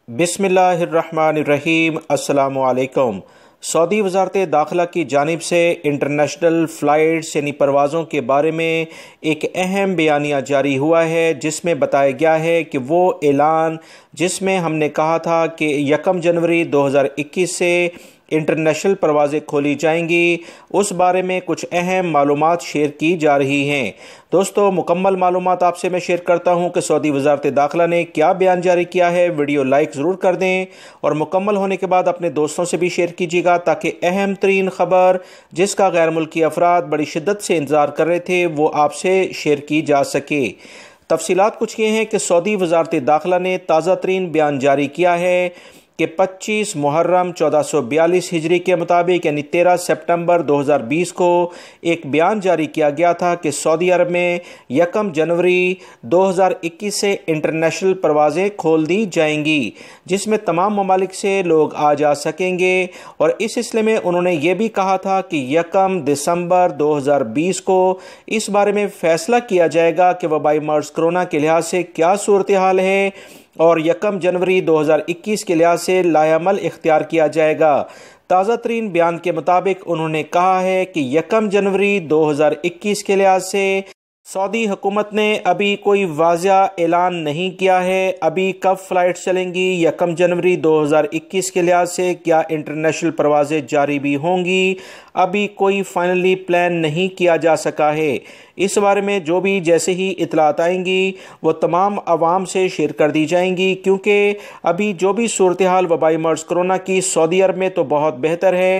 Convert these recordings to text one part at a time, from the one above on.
بسم اللہ الرحمن الرحیم۔ السلام علیکم۔ سعودی وزارت داخلہ کی جانب سے انٹرنیشنل فلائٹس یعنی پروازوں کے بارے میں ایک اہم بیانیہ جاری ہوا ہے، جس میں بتایا گیا ہے کہ وہ اعلان جس میں ہم نے کہا تھا کہ 1 جنوری 2021 سے انٹرنیشنل پروازیں کھولی جائیں گی، اس بارے میں کچھ اہم معلومات شیئر کی جا رہی ہیں۔ دوستو، مکمل معلومات آپ سے میں شیئر کرتا ہوں کہ سعودی وزارت داخلہ نے کیا بیان جاری کیا ہے۔ ویڈیو لائک ضرور کر دیں اور مکمل ہونے کے بعد اپنے دوستوں سے بھی شیئر کیجیے گا تاکہ اہم ترین خبر جس کا غیر ملکی افراد بڑی شدت سے انتظار کر رہے تھے وہ آپ سے شیئر کی جا سکے۔ تفصیلات کچھ یہ ہیں کہ سعودی وزارت داخلہ نے تازہ ترین بیان جاری کیا ہے کہ 25 محرم 1442 ہجری کے مطابق یعنی 13 سپٹمبر 2020 کو ایک بیان جاری کیا گیا تھا کہ سعودی عرب میں 1 جنوری 2021 سے انٹرنیشنل پروازیں کھول دی جائیں گی، جس میں تمام ممالک سے لوگ آ جا سکیں گے، اور اس سلسلے میں انہوں نے یہ بھی کہا تھا کہ 1 دسمبر 2020 کو اس بارے میں فیصلہ کیا جائے گا کہ وبائی مرض کرونا کے لحاظ سے کیا صورتحال ہے، اور 1 جنوری 2021 کے لحاظ سے لائحہ عمل اختیار کیا جائے گا۔ تازہ ترین بیان کے مطابق انہوں نے کہا ہے کہ 1 جنوری 2021 کے لحاظ سے سعودی حکومت نے ابھی کوئی واضح اعلان نہیں کیا ہے ابھی کب فلائٹ چلیں گی۔ 1 جنوری 2021 کے لحاظ سے کیا انٹرنیشنل پروازیں جاری بھی ہوں گی، ابھی کوئی فائنلی پلان نہیں کیا جا سکا ہے۔ اس بارے میں جو بھی جیسے ہی اطلاعات آئیں گی وہ تمام عوام سے شیئر کر دی جائیں گی، کیونکہ ابھی جو بھی صورتحال وبائی مرض کرونا کی سعودی عرب میں تو بہت بہتر ہے،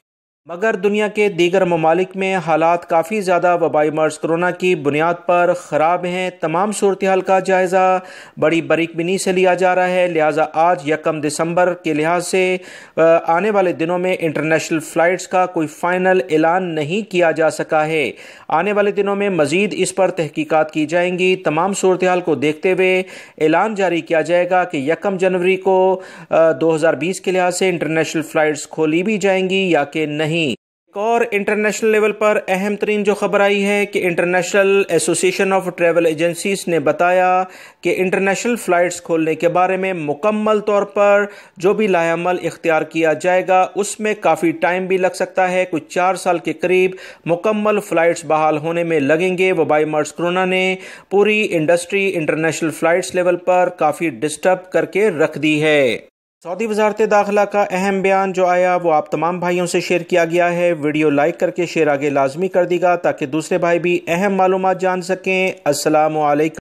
مگر دنیا کے دیگر ممالک میں حالات کافی زیادہ وبائی مرض کرونا کی بنیاد پر خراب ہیں۔ تمام صورتحال کا جائزہ بڑی باریک بینی سے لیا جا رہا ہے، لہٰذا آج 1 دسمبر کے لحاظ سے آنے والے دنوں میں انٹرنیشنل فلائٹس کا کوئی فائنل اعلان نہیں کیا جا سکا ہے۔ آنے والے دنوں میں مزید اس پر تحقیقات کی جائیں گی۔ تمام صورتحال کو دیکھتے ہوئے اعلان جاری کیا جائے گا کہ 1 جنوری کو 2020 کے لحاظ سے انٹرنیشنل فلائٹس کھولی بھی جائیں گی یا کہ نہیں۔ ایک اور انٹرنیشنل لیول پر اہم ترین جو خبر آئی ہے کہ انٹرنیشنل ایسوسی ایشن آف ٹریول ایجنسیز نے بتایا کہ انٹرنیشنل فلائٹس کھولنے کے بارے میں مکمل طور پر جو بھی لائحہ عمل اختیار کیا جائے گا اس میں کافی ٹائم بھی لگ سکتا ہے، کچھ 4 سال کے قریب مکمل فلائٹس بحال ہونے میں لگیں گے۔ وبائی مرض کرونا نے پوری انڈسٹری انٹرنیشنل فلائٹس لیول پر کافی ڈسٹرب کر کے رکھ دی ہے۔ سعودی وزارت داخلہ کا اہم بیان جو آیا وہ آپ تمام بھائیوں سے شیئر کیا گیا ہے۔ ویڈیو لائک کر کے شیئر آگے لازمی کر دی گا تاکہ دوسرے بھائی بھی اہم معلومات جان سکیں۔ السلام علیکم۔